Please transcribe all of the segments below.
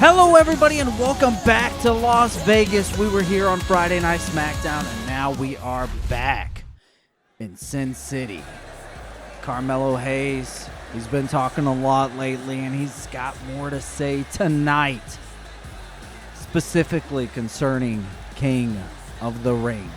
Hello, everybody, and welcome back to Las Vegas. We were here on Friday Night SmackDown, and now we are back in Sin City. Carmelo Hayes, he's been talking a lot lately, and he's got more to say tonight, specifically concerning King of the Ring.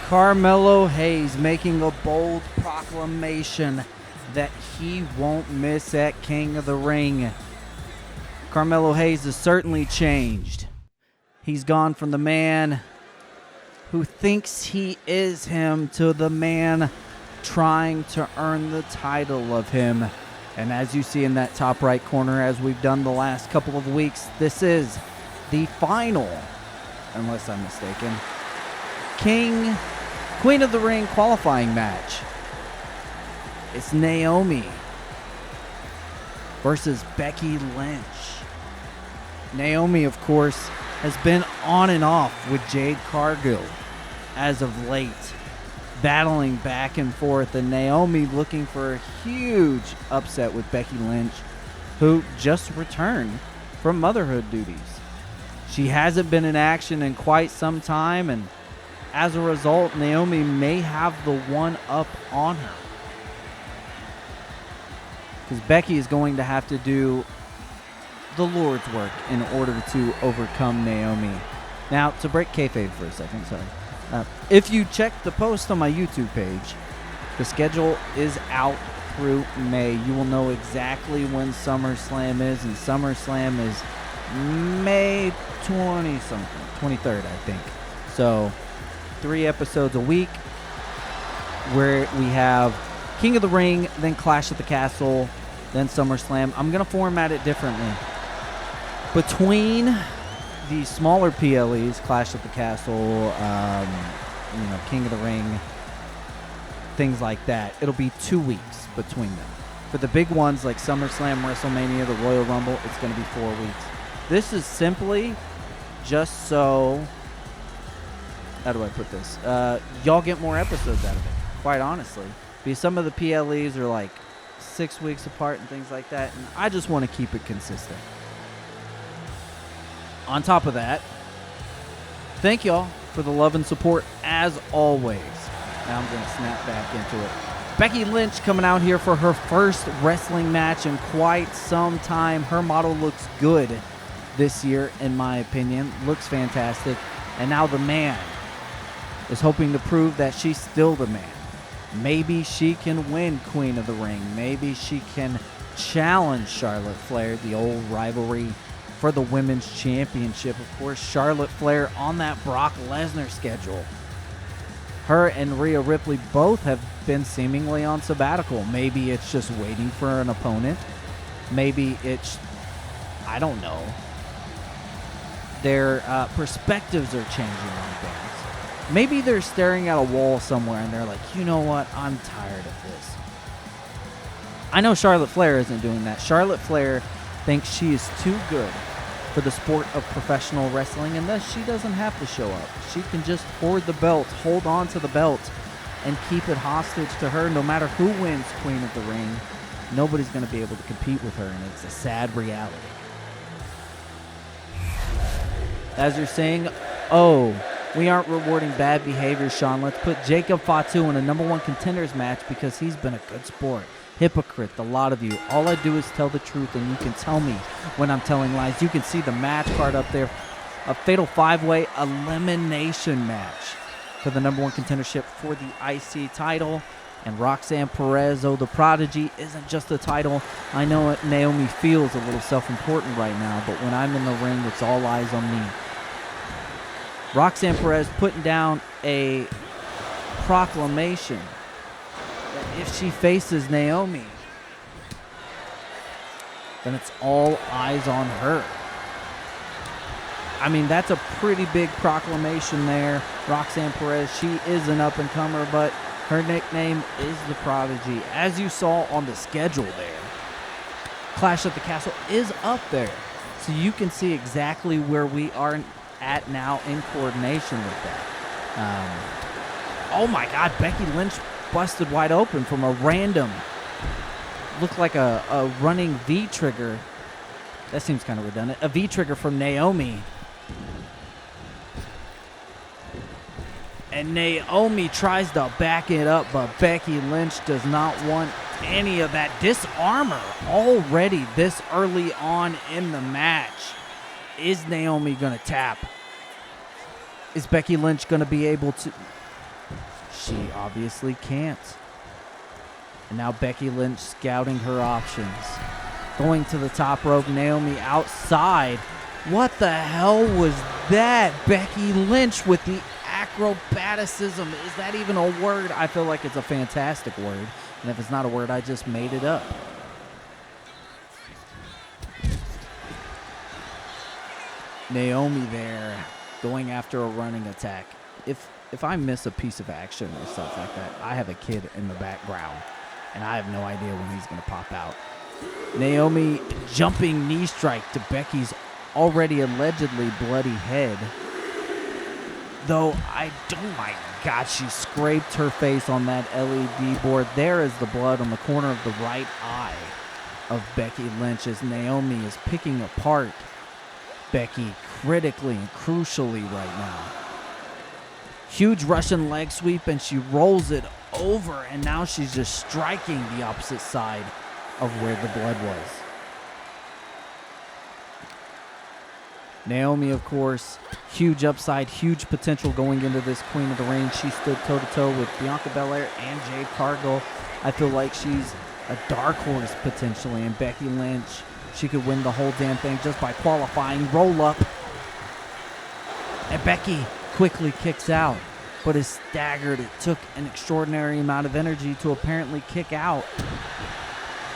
Carmelo Hayes making a bold proclamation that he won't miss at King of the Ring. Carmelo Hayes has certainly changed. He's gone from the man who thinks he is him to the man trying to earn the title of him. And as you see in that top right corner, as we've done the last couple of weeks, this is the final, unless I'm mistaken, Queen of the Ring qualifying match. It's Naomi versus Becky Lynch. Naomi, of course, has been on and off with Jade Cargill as of late, battling back and forth, and Naomi looking for a huge upset with Becky Lynch, who just returned from motherhood duties. She hasn't been in action in quite some time, and as a result, Naomi may have the one up on her, because Becky is going to have to do the Lord's work in order to overcome Naomi. Now, to break kayfabe for a second, if you check the post on my YouTube page, the schedule is out through May. You will know exactly when SummerSlam is, and SummerSlam is May 20-something, 23rd, I think. So 3 episodes a week, where we have King of the Ring, then Clash at the Castle, then SummerSlam. I'm going to format it differently. Between the smaller PLEs, Clash at the Castle, King of the Ring, things like that, it'll be 2 weeks between them. For the big ones like SummerSlam, WrestleMania, the Royal Rumble, it's going to be 4 weeks. This is simply just so, how do I put this? Y'all get more episodes out of it, quite honestly. Because some of the PLEs are like 6 weeks apart and things like that, and I just want to keep it consistent. On top of that, thank y'all for the love and support as always. Now I'm going to snap back into it. Becky Lynch coming out here for her first wrestling match in quite some time. Her model looks good this year, in my opinion. Looks fantastic. And now the man is hoping to prove that she's still the man. Maybe she can win Queen of the Ring. Maybe she can challenge Charlotte Flair, the old rivalry for the Women's Championship. Of course, Charlotte Flair on that Brock Lesnar schedule. Her and Rhea Ripley both have been seemingly on sabbatical. Maybe it's just waiting for an opponent. Maybe it's, I don't know. Their perspectives are changing on things. Maybe they're staring at a wall somewhere and they're like, you know what, I'm tired of this. I know Charlotte Flair isn't doing that. Charlotte Flair thinks she is too good for the sport of professional wrestling, and thus she doesn't have to show up. She can just hoard the belt, hold on to the belt, and keep it hostage to her. No matter who wins Queen of the Ring, nobody's going to be able to compete with her, and it's a sad reality. As you're saying, oh, we aren't rewarding bad behavior, Sean. Let's put Jacob Fatu in a #1 contenders match because he's been a good sport. Hypocrite, the lot of you. All I do is tell the truth, and you can tell me when I'm telling lies. You can see the match card up there. A Fatal 5-Way elimination match for the #1 contendership for the IC title. And Roxanne Perez, oh, the prodigy, isn't just a title. I know it, Naomi feels a little self-important right now, but when I'm in the ring, it's all eyes on me. Roxanne Perez putting down a proclamation that if she faces Naomi, then it's all eyes on her. I mean, that's a pretty big proclamation there. Roxanne Perez, she is an up-and-comer, but her nickname is the Prodigy. As you saw on the schedule there, Clash at the Castle is up there. So you can see exactly where we are at now in coordination with that. Oh my God, Becky Lynch busted wide open from a random, looked like a running V-trigger. That seems kind of redundant. A V-trigger from Naomi. And Naomi tries to back it up, but Becky Lynch does not want any of that. Disarmor already this early on in the match. Is Naomi going to tap? Is Becky Lynch going to be able to? She obviously can't. And now Becky Lynch scouting her options. Going to the top rope, Naomi outside. What the hell was that? Becky Lynch with the acrobaticism. Is that even a word? I feel like it's a fantastic word. And if it's not a word, I just made it up. Naomi there going after a running attack. If I miss a piece of action or stuff like that, I have a kid in the background, and I have no idea when he's going to pop out. Naomi jumping knee strike to Becky's already allegedly bloody head. Though oh my God, she scraped her face on that LED board. There is the blood on the corner of the right eye of Becky Lynch as Naomi is picking apart Becky critically and crucially right now. Huge Russian leg sweep, and she rolls it over, and now she's just striking the opposite side of where the blood was. Naomi, of course, huge upside, huge potential going into this Queen of the Ring. She stood toe-to-toe with Bianca Belair and Jade Cargill. I feel like she's a dark horse potentially, and Becky Lynch, she could win the whole damn thing just by qualifying. Roll up. And Becky quickly kicks out, but is staggered. It took an extraordinary amount of energy to apparently kick out.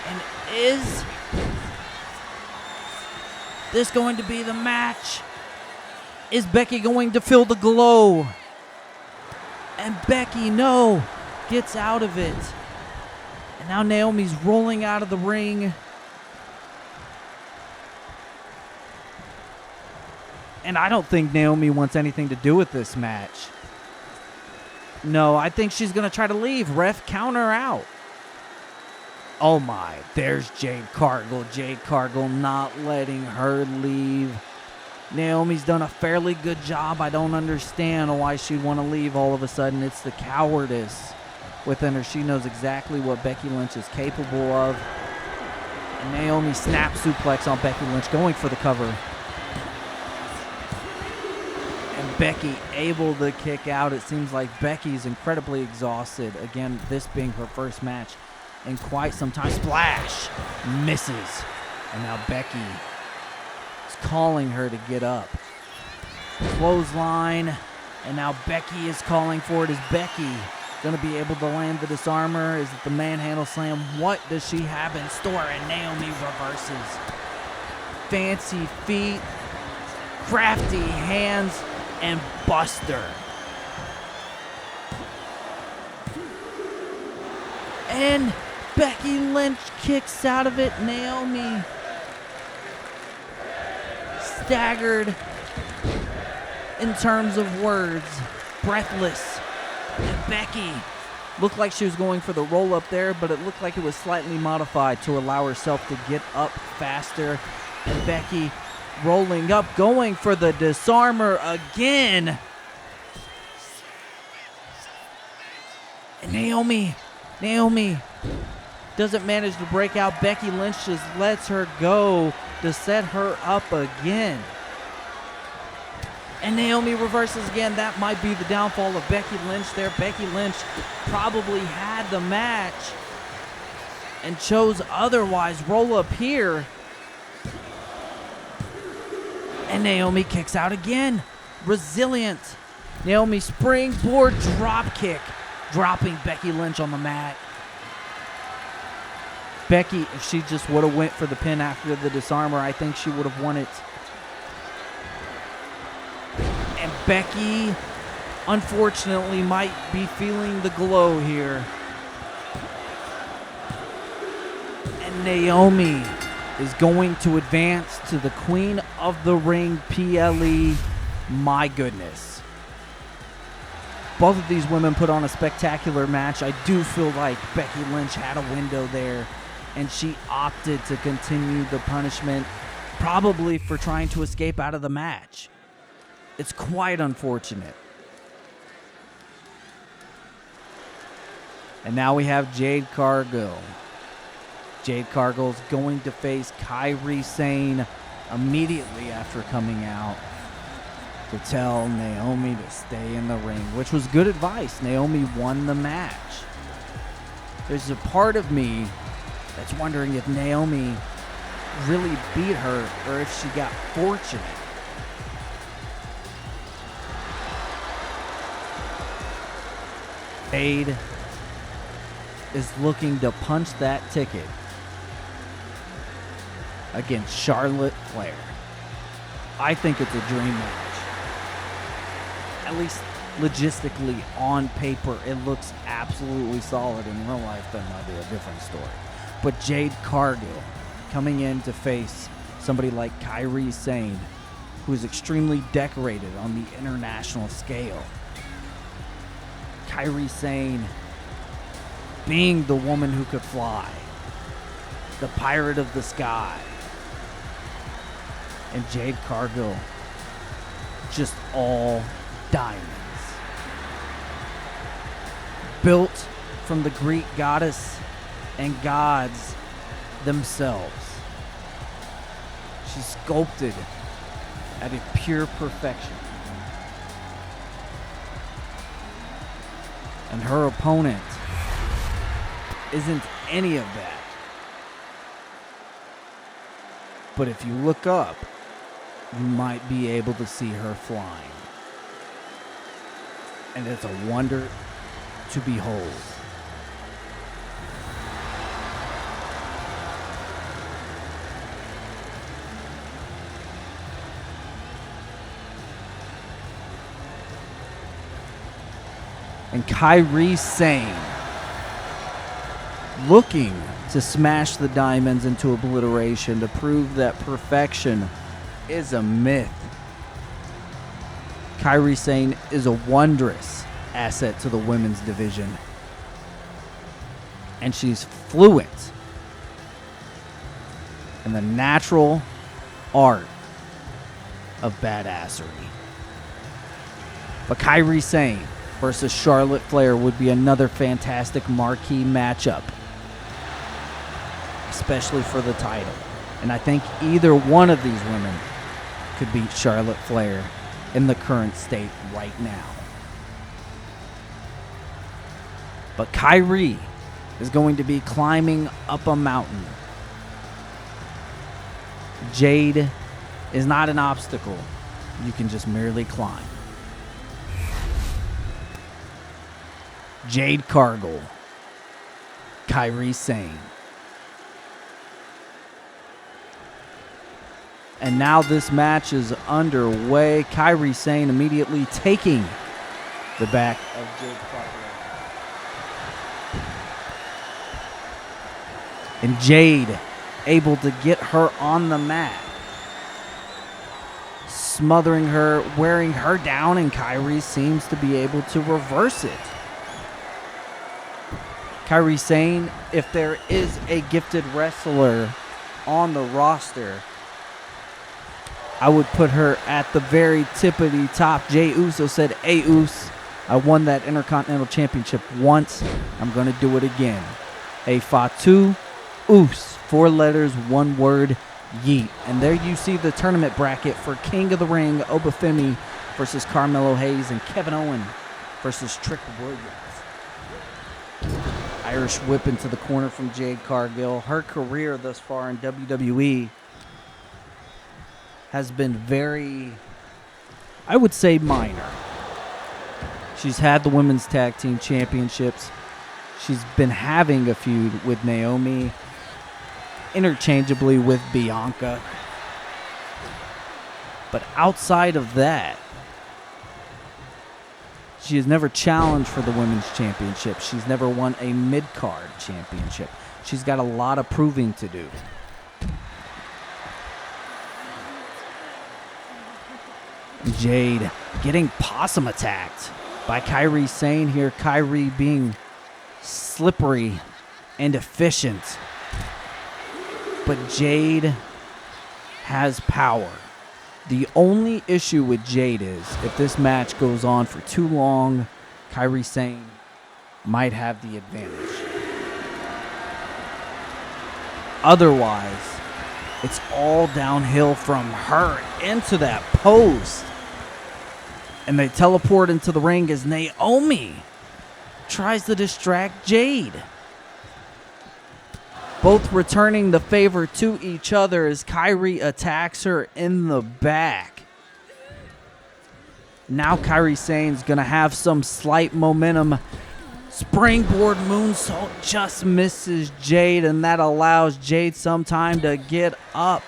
And is this going to be the match? Is Becky going to feel the glow? And Becky, no, gets out of it. And now Naomi's rolling out of the ring. And I don't think Naomi wants anything to do with this match. No, I think she's going to try to leave. Ref, count her out. Oh my, there's Jade Cargill. Jade Cargill not letting her leave. Naomi's done a fairly good job. I don't understand why she'd want to leave all of a sudden. It's the cowardice within her. She knows exactly what Becky Lynch is capable of. And Naomi snap suplex on Becky Lynch, going for the cover. And Becky able to kick out. It seems like Becky's incredibly exhausted. Again, this being her first match in quite some time. Splash! Misses. And now Becky is calling her to get up. Clothesline. And now Becky is calling for it. Is Becky going to be able to land the disarmer? Is it the manhandle slam? What does she have in store? And Naomi reverses. Fancy feet. Crafty hands. And Buster. And Becky Lynch kicks out of it. Naomi staggered in terms of words, breathless. And Becky looked like she was going for the roll up there, but it looked like it was slightly modified to allow herself to get up faster. And Becky rolling up, going for the disarmer again. And Naomi doesn't manage to break out. Becky Lynch just lets her go to set her up again. And Naomi reverses again. That might be the downfall of Becky Lynch there. Becky Lynch probably had the match and chose otherwise. Roll up here. And Naomi kicks out again. Resilient. Naomi springboard drop kick, dropping Becky Lynch on the mat. Becky, if she just would have went for the pin after the disarmer, I think she would have won it. And Becky, unfortunately, might be feeling the glow here. And Naomi is going to advance to the Queen of the Ring PLE. My goodness. Both of these women put on a spectacular match. I do feel like Becky Lynch had a window there, and she opted to continue the punishment, probably for trying to escape out of the match. It's quite unfortunate. And now we have Jade Cargill. Jade Cargill's going to face Kairi Sane immediately after coming out to tell Naomi to stay in the ring, which was good advice. Naomi won the match. There's a part of me that's wondering if Naomi really beat her or if she got fortunate. Jade is looking to punch that ticket against Charlotte Flair. I think it's a dream match. At least logistically, on paper, it looks absolutely solid. In real life, that might be a different story. But Jade Cargill coming in to face somebody like Kairi Sane, who is extremely decorated on the international scale. Kairi Sane being the woman who could fly, the pirate of the sky, and Jade Cargill just all diamonds. Built from the Greek goddess and gods themselves. She's sculpted at a pure perfection. And her opponent isn't any of that. But if you look up, you might be able to see her flying. And it's a wonder to behold. And Kairi Sane looking to smash the diamonds into obliteration to prove that perfection is a myth. Kairi Sane is a wondrous asset to the women's division. And she's fluent in the natural art of badassery. But Kairi Sane versus Charlotte Flair would be another fantastic marquee matchup, especially for the title. And I think either one of these women could beat Charlotte Flair in the current state right now. But Kairi is going to be climbing up a mountain. Jade is not an obstacle you can just merely climb. Jade Cargill, Kairi Sane. And now this match is underway. Kairi Sane immediately taking the back of Jade Cargill. And Jade able to get her on the mat, smothering her, wearing her down, and Kairi seems to be able to reverse it. Kairi Sane, if there is a gifted wrestler on the roster, I would put her at the very tippity top. Jey Uso said, "Hey, Uso, I won that Intercontinental Championship once. I'm going to do it again. Hey, Fatu, Uso, 4 letters, 1 word, yeet." And there you see the tournament bracket for King of the Ring, Obafemi versus Carmelo Hayes, and Kevin Owens versus Trick Williams. Irish whip into the corner from Jade Cargill. Her career thus far in WWE has been very, I would say, minor. She's had the Women's Tag Team Championships. She's been having a feud with Naomi interchangeably with Bianca. But outside of that, she has never challenged for the women's championship. She's never won a mid-card championship. She's got a lot of proving to do. Jade getting possum attacked by Kairi Sane here. Kairi being slippery and efficient. But Jade has power. The only issue with Jade is if this match goes on for too long, Kairi Sane might have the advantage. Otherwise, it's all downhill from her into that post. And they teleport into the ring as Naomi tries to distract Jade. Both returning the favor to each other as Kairi attacks her in the back. Now Kairi Sane's going to have some slight momentum. Springboard moonsault just misses Jade, and that allows Jade some time to get up.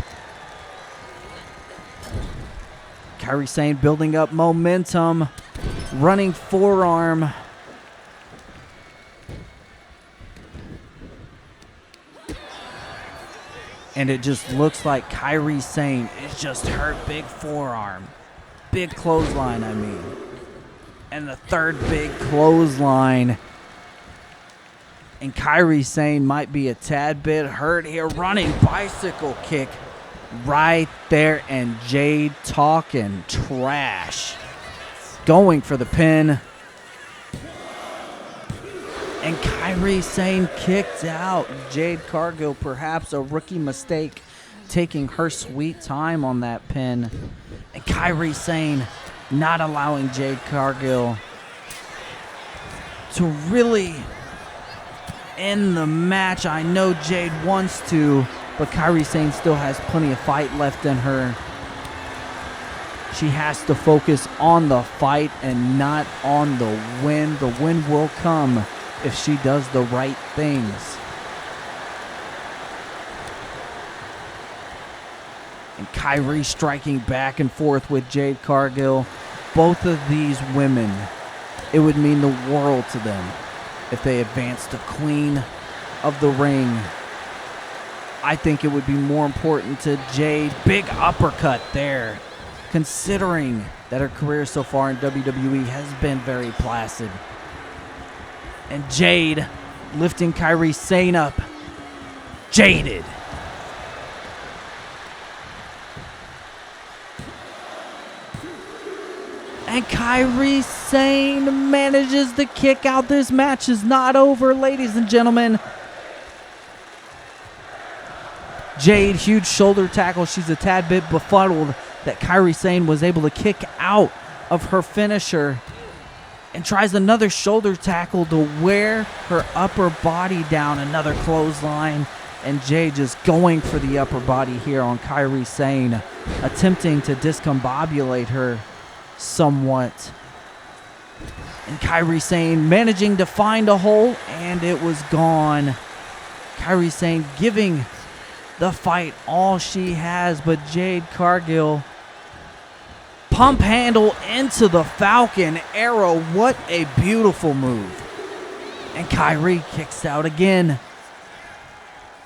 Kairi Sane building up momentum, running forearm. And it just looks like Kairi Sane is just hurt. Big forearm. Big clothesline, I mean. And the third big clothesline. And Kairi Sane might be a tad bit hurt here. Running bicycle kick right there. And Jade talking trash. Going for the pin. And Kairi Sane kicked out. Jade Cargill, perhaps a rookie mistake, taking her sweet time on that pin. And Kairi Sane not allowing Jade Cargill to really end the match. I know Jade wants to, but Kairi Sane still has plenty of fight left in her. She has to focus on the fight and not on the win. The win will come if she does the right things. And Kairi striking back and forth with Jade Cargill. Both of these women, it would mean the world to them if they advanced to Queen of the Ring. I think it would be more important to Jade. Big uppercut there, considering that her career so far in WWE has been very placid. And Jade lifting Kairi Sane up. Jaded. And Kairi Sane manages to kick out. This match is not over, ladies and gentlemen. Jade, huge shoulder tackle. She's a tad bit befuddled that Kairi Sane was able to kick out of her finisher. And tries another shoulder tackle to wear her upper body down. Another clothesline. And Jade just going for the upper body here on Kairi Sane. Attempting to discombobulate her somewhat. And Kairi Sane managing to find a hole. And it was gone. Kairi Sane giving the fight all she has. But Jade Cargill, pump handle into the Falcon Arrow. What a beautiful move. And Kairi kicks out again.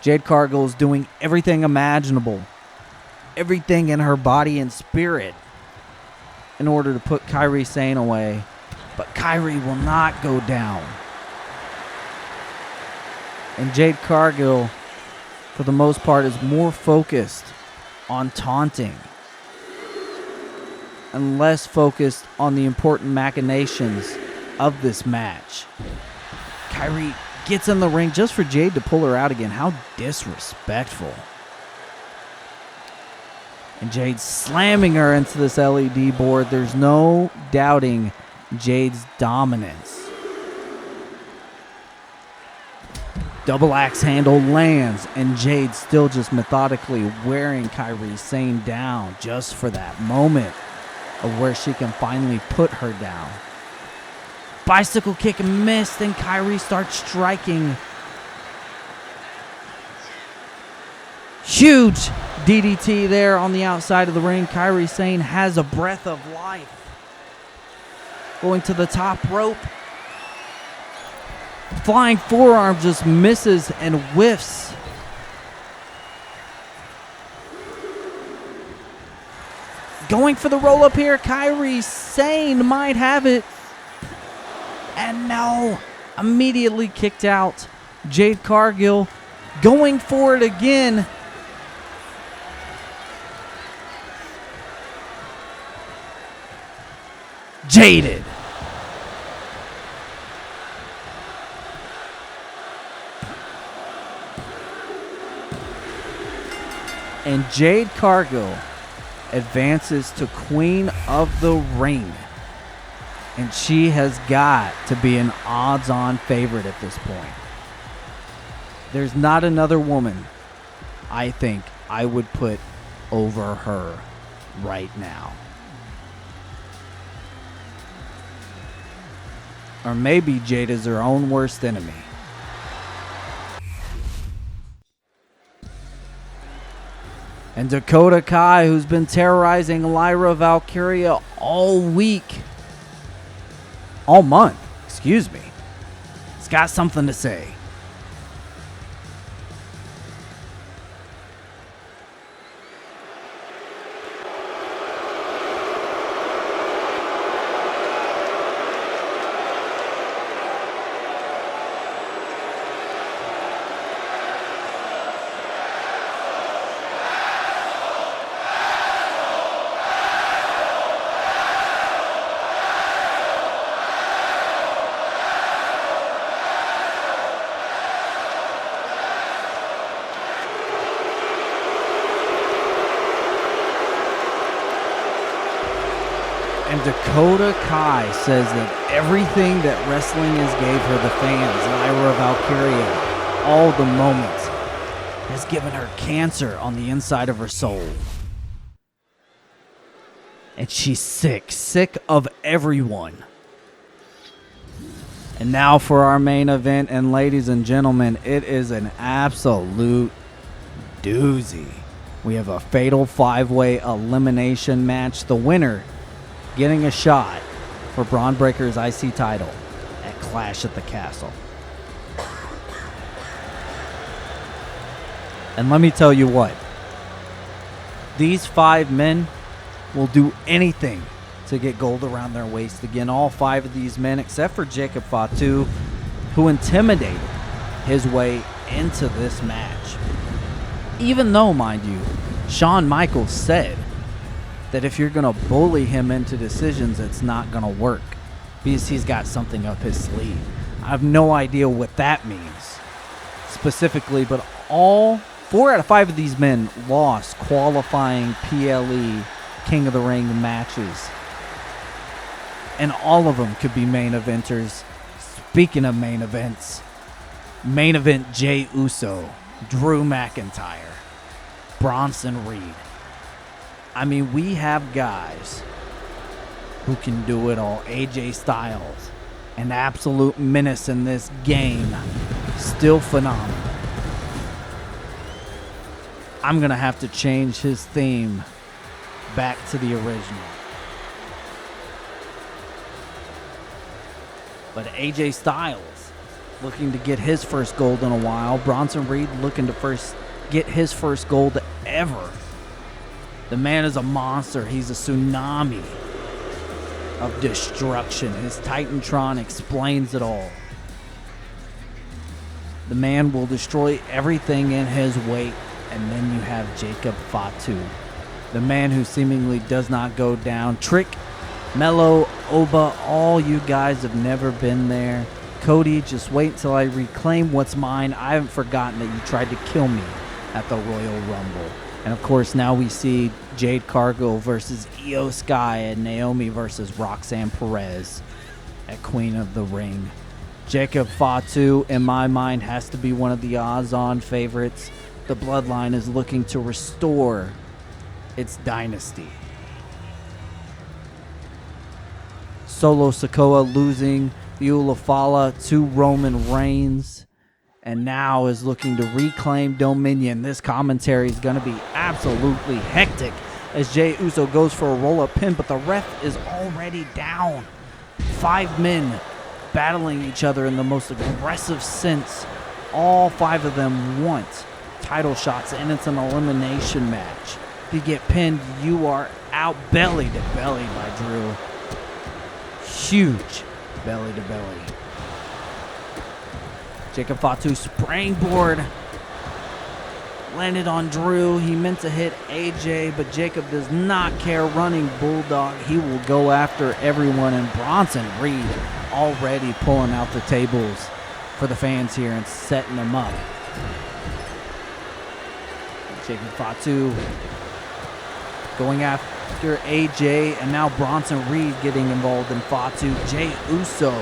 Jade Cargill is doing everything imaginable. Everything in her body and spirit in order to put Kairi Sane away. But Kairi will not go down. And Jade Cargill, for the most part, is more focused on taunting and less focused on the important machinations of this match. Kairi gets in the ring just for Jade to pull her out again. How disrespectful. And Jade slamming her into this LED board. There's no doubting Jade's dominance. Double axe handle lands, and Jade still just methodically wearing Kairi Sane down just for that moment of where she can finally put her down. Bicycle kick missed, and Kairi starts striking. Huge DDT there on the outside of the ring. Kairi Sane has a breath of life. Going to the top rope. Flying forearm just misses and whiffs. Going for the roll up here. Kairi Sane might have it. And no, immediately kicked out. Jade Cargill going for it again. Jaded. And Jade Cargill advances to Queen of the Ring. And she has got to be an odds-on favorite at this point. There's not another woman I think I would put over her right now. Or maybe Jade is her own worst enemy. And Dakota Kai, who's been terrorizing Lyra Valkyria all week. All month, excuse me. It's got something to say. And Dakota Kai says that everything that wrestling has gave her, the fans, Lyra Valkyria, all the moments, has given her cancer on the inside of her soul. And she's sick of everyone. And now for our main event, and ladies and gentlemen, it is an absolute doozy. We have a fatal five-way elimination match. The winner getting a shot for Bron Breakker's IC title at Clash at the Castle. And let me tell you what, these five men will do anything to get gold around their waist again. All five of these men, except for Jacob Fatu, who intimidated his way into this match. Even though, mind you, Shawn Michaels said that if you're going to bully him into decisions, it's not going to work because he's got something up his sleeve. I have no idea what that means specifically, but all 4 out of 5 of these men lost qualifying PLE King of the Ring matches. And all of them could be main eventers. Speaking of main events, main event Jey Uso, Drew McIntyre, Bronson Reed. I mean, we have guys who can do it all. AJ Styles, an absolute menace in this game. Still phenomenal. I'm going to have to change his theme back to the original. But AJ Styles looking to get his first gold in a while. Bronson Reed looking to get his first gold ever. The man is a monster. He's a tsunami of destruction. His Titantron explains it all. The man will destroy everything in his wake. And then you have Jacob Fatu, the man who seemingly does not go down. Trick, Mello, Oba, all you guys have never been there. Cody, just wait until I reclaim what's mine. I haven't forgotten that you tried to kill me at the Royal Rumble. And of course, now we see Jade Cargill versus Io Sky and Naomi versus Roxanne Perez at Queen of the Ring. Jacob Fatu, in my mind, has to be one of the odds-on favorites. The Bloodline is looking to restore its dynasty. Solo Sikoa losing Ulafala to Roman Reigns. and now is looking to reclaim dominion. This commentary is going to be absolutely hectic as Jey Uso goes for a roll-up pin, but the ref is already down. 5 men battling each other in the most aggressive sense. All 5 of them want title shots, and it's an elimination match. If you get pinned, you are out belly to belly by Drew. Huge belly to belly. Jacob Fatu springboard landed on Drew. He meant to hit AJ, but Jacob does not care. Running Bulldog. He will go after everyone, and Bronson Reed already pulling out the tables for the fans here and setting them up. Jacob Fatu going after AJ, and now Bronson Reed getting involved in Fatu. Jey Uso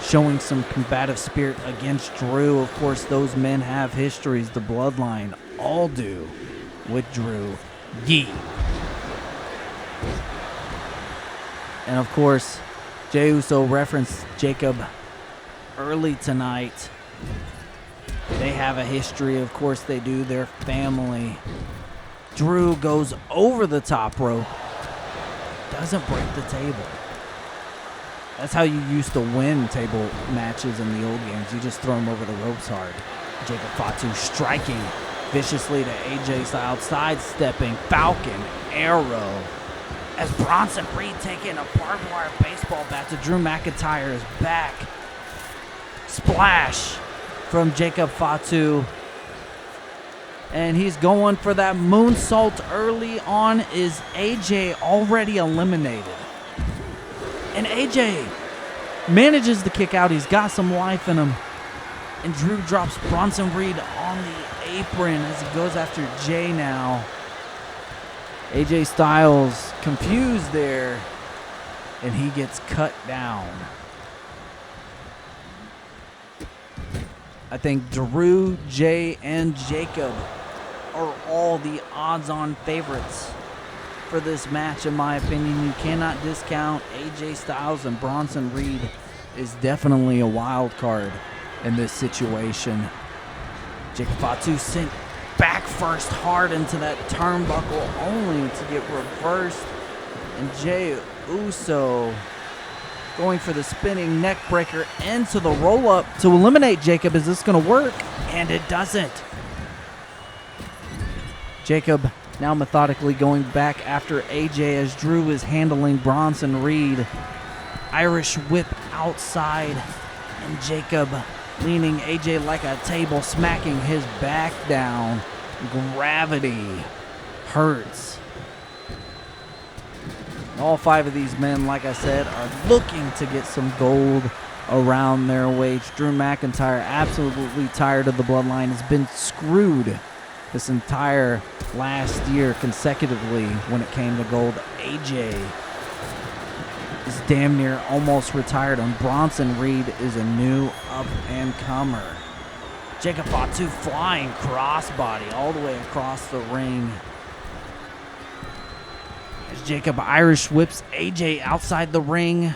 showing some combative spirit against Drew. Of course, those men have histories. The Bloodline all do with Drew. Yee. And of course, Jey Uso referenced Jacob early tonight. They have a history. Of course they do. Their family. Drew goes over the top rope. Doesn't break the table. That's how you used to win table matches in the old games. You just throw them over the ropes hard. Jacob Fatu striking viciously to AJ Styles, sidestepping Falcon Arrow. As Bronson Reed taking a barbed wire baseball bat to Drew McIntyre's back. Splash from Jacob Fatu. And he's going for that moonsault early on. Is AJ already eliminated? And AJ manages to kick out. He's got some life in him. And Drew drops Bronson Reed on the apron as he goes after Jay now. AJ Styles confused there, and he gets cut down. I think Drew, Jay, and Jacob are all the odds-on favorites for this match, in my opinion. You cannot discount AJ Styles, and Bronson Reed is definitely a wild card in this situation. Jacob Fatu sent back first hard into that turnbuckle, only to get reversed. And Jey Uso going for the spinning neck breaker into the roll-up to eliminate Jacob. Is this going to work? And it doesn't. Jacob now methodically going back after AJ as Drew is handling Bronson Reed. Irish whip outside, and Jacob leaning AJ like a table, smacking his back down. Gravity hurts. All 5 of these men, like I said, are looking to get some gold around their waist. Drew McIntyre, absolutely tired of the Bloodline, has been screwed this entire last year consecutively when it came to gold. AJ is damn near almost retired, and Bronson Reed is a new up-and-comer. Jacob Fatu flying crossbody all the way across the ring. As Jacob Irish whips AJ outside the ring.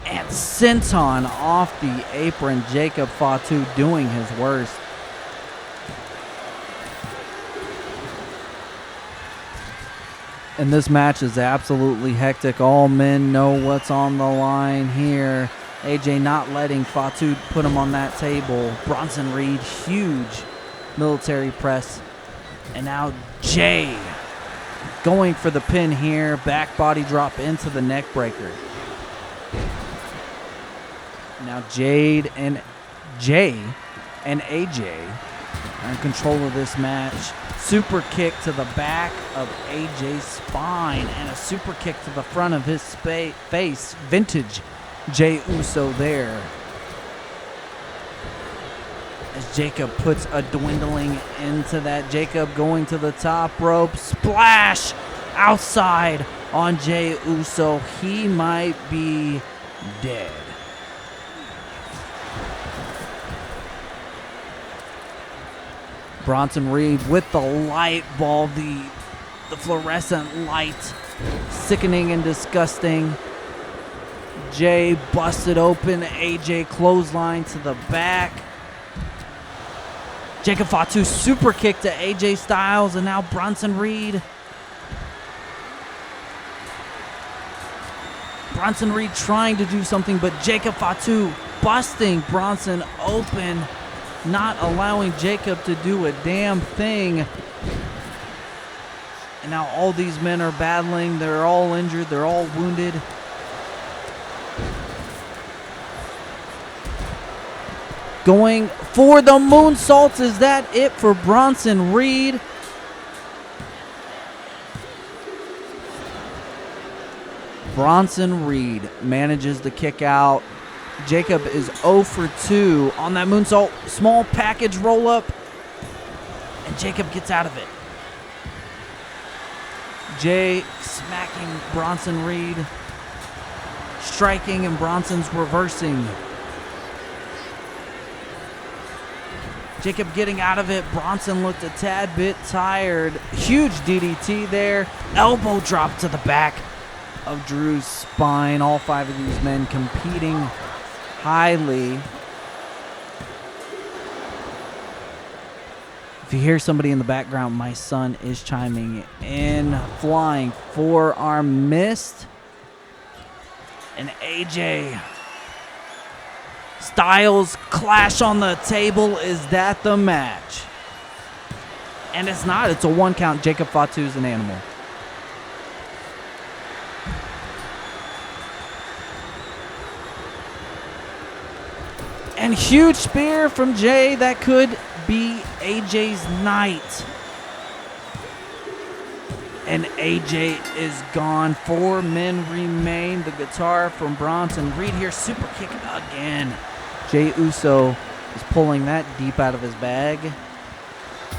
And senton off the apron. Jacob Fatu doing his worst. And this match is absolutely hectic. All men know what's on the line here. AJ not letting Fatu put him on that table. Bronson Reed, huge military press. And now Jay going for the pin here. Back body drop into the neck breaker. Now Jade and Jay and AJ are in control of this match. Super kick to the back of AJ's spine and a super kick to the front of his face. Vintage Jey Uso there. As Jacob puts a dwindling into that. Jacob going to the top rope. Splash outside on Jey Uso. He might be dead. Bronson Reed with the light bulb, the fluorescent light, sickening and disgusting. Jay busted open. AJ clothesline to the back. Jacob Fatu super kick to AJ Styles, and now Bronson Reed. Bronson Reed trying to do something, but Jacob Fatu busting Bronson open, not allowing Jacob to do a damn thing. And now all these men are battling. They're all injured. They're all wounded. Going for the moonsaults. Is that it for Bronson Reed? Bronson Reed manages to kick out. Jacob is 0 for 2 on that moonsault. Small package roll up. And Jacob gets out of it. Jay smacking Bronson Reed. Striking, and Bronson's reversing. Jacob getting out of it. Bronson looked a tad bit tired. Huge DDT there. Elbow drop to the back of Drew's spine. All 5 of these men competing highly. If you hear somebody in the background, my son is chiming in. Flying forearm missed. And AJ Styles clash on the table. Is that the match? And it's not. It's a 1 count. Jacob Fatu's an animal. And huge spear from Jay. That could be AJ's night. And AJ is gone. 4 men remain. The guitar from Bronson Reed here. Super kick again. Jey Uso is pulling that deep out of his bag.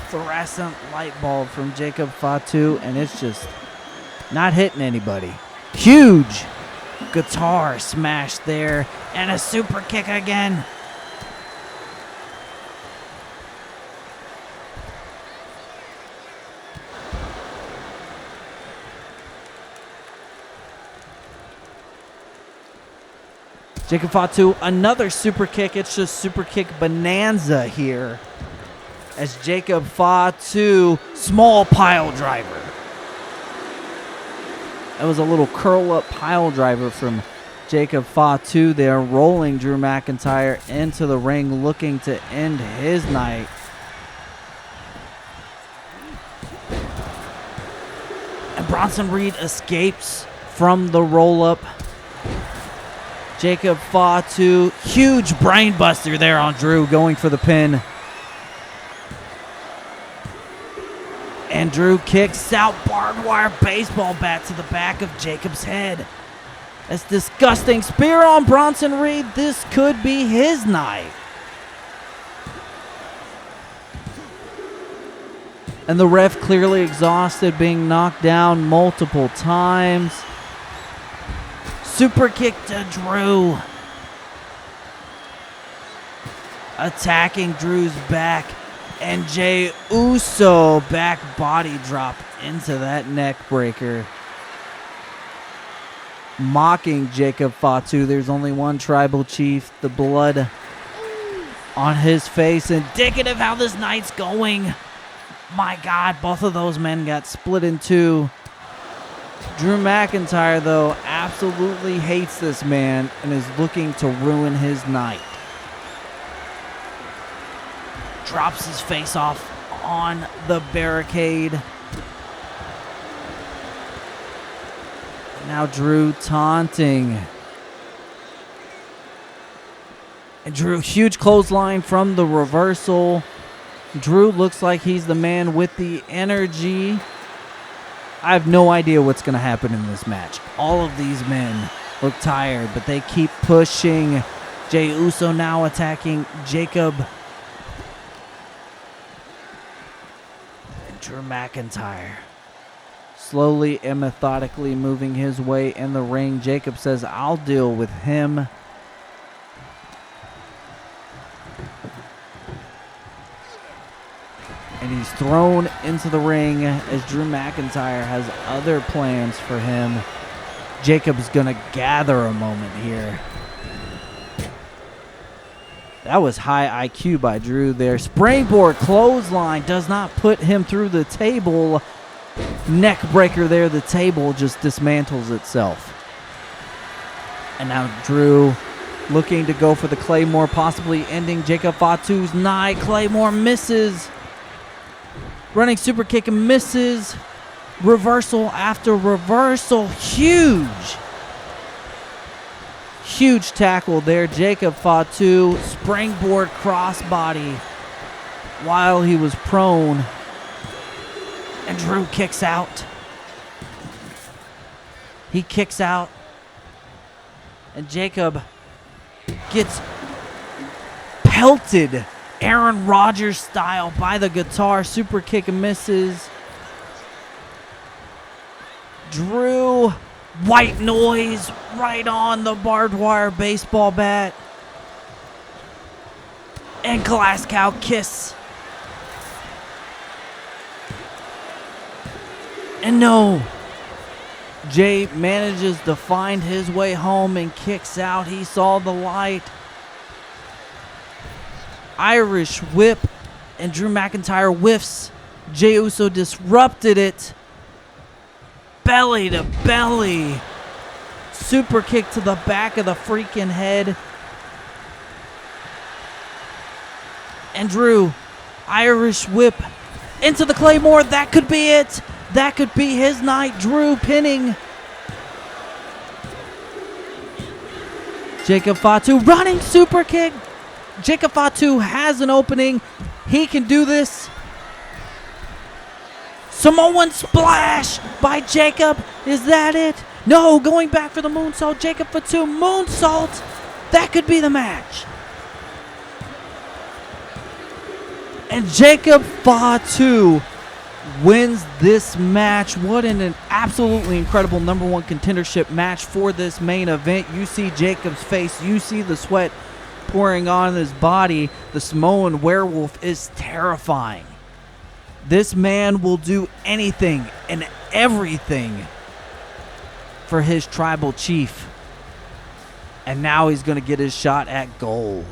Fluorescent light bulb from Jacob Fatu. And it's just not hitting anybody. Huge guitar smash there. And a super kick again. Jacob Fatu, another super kick. It's just super kick bonanza here. As Jacob Fatu, small pile driver. That was a little curl up pile driver from Jacob Fatu there, rolling Drew McIntyre into the ring, looking to end his night. And Bronson Reed escapes from the roll up. Jacob Fatu, huge brain buster there on Drew, going for the pin. And Drew kicks out barbed wire baseball bat to the back of Jacob's head. That's disgusting. Spear on Bronson Reed. This could be his night. And the ref clearly exhausted, being knocked down multiple times. Super kick to Drew. Attacking Drew's back. And Jey Uso back body drop into that neck breaker. Mocking Jacob Fatu. There's only one tribal chief. The blood on his face. Indicative how this night's going. My God, both of those men got split in 2. Drew McIntyre, though, absolutely hates this man and is looking to ruin his night. Drops his face off on the barricade. Now Drew taunting. And Drew, huge clothesline from the reversal. Drew looks like he's the man with the energy. I have no idea what's going to happen in this match. All of these men look tired, but they keep pushing. Jey Uso now attacking Jacob. And Drew McIntyre slowly and methodically moving his way in the ring. Jacob says, I'll deal with him. And he's thrown into the ring as Drew McIntyre has other plans for him. Jacob's going to gather a moment here. That was high IQ by Drew there. Springboard clothesline does not put him through the table. Neck breaker there. The table just dismantles itself. And now Drew looking to go for the Claymore, possibly ending Jacob Fatu's night. Claymore misses. Running super kick and misses. Reversal after reversal. Huge tackle there. Jacob Fatu, springboard crossbody while he was prone. And Drew kicks out. He kicks out. And Jacob gets pelted Aaron Rodgers style by the guitar. Super kick and misses. Drew, white noise right on the barbed wire baseball bat. And glass cow kiss. And no. Jay manages to find his way home and kicks out. He saw the light. Irish whip, and Drew McIntyre whiffs. Jey Uso disrupted it. Belly to belly. Super kick to the back of the freaking head. And Drew, Irish whip into the Claymore. That could be it. That could be his night. Drew pinning Jacob Fatu. Running super kick. Jacob Fatu has an opening. He can do this. Samoan splash by Jacob. Is that it? No, going back for the moonsault. Jacob Fatu moonsault. That could be the match. And Jacob Fatu wins this match. What an absolutely incredible #1 contendership match for this main event. You see Jacob's face. You see the sweat pouring on his body. The Samoan werewolf is terrifying. This man will do anything and everything for his tribal chief. And now he's going to get his shot at gold.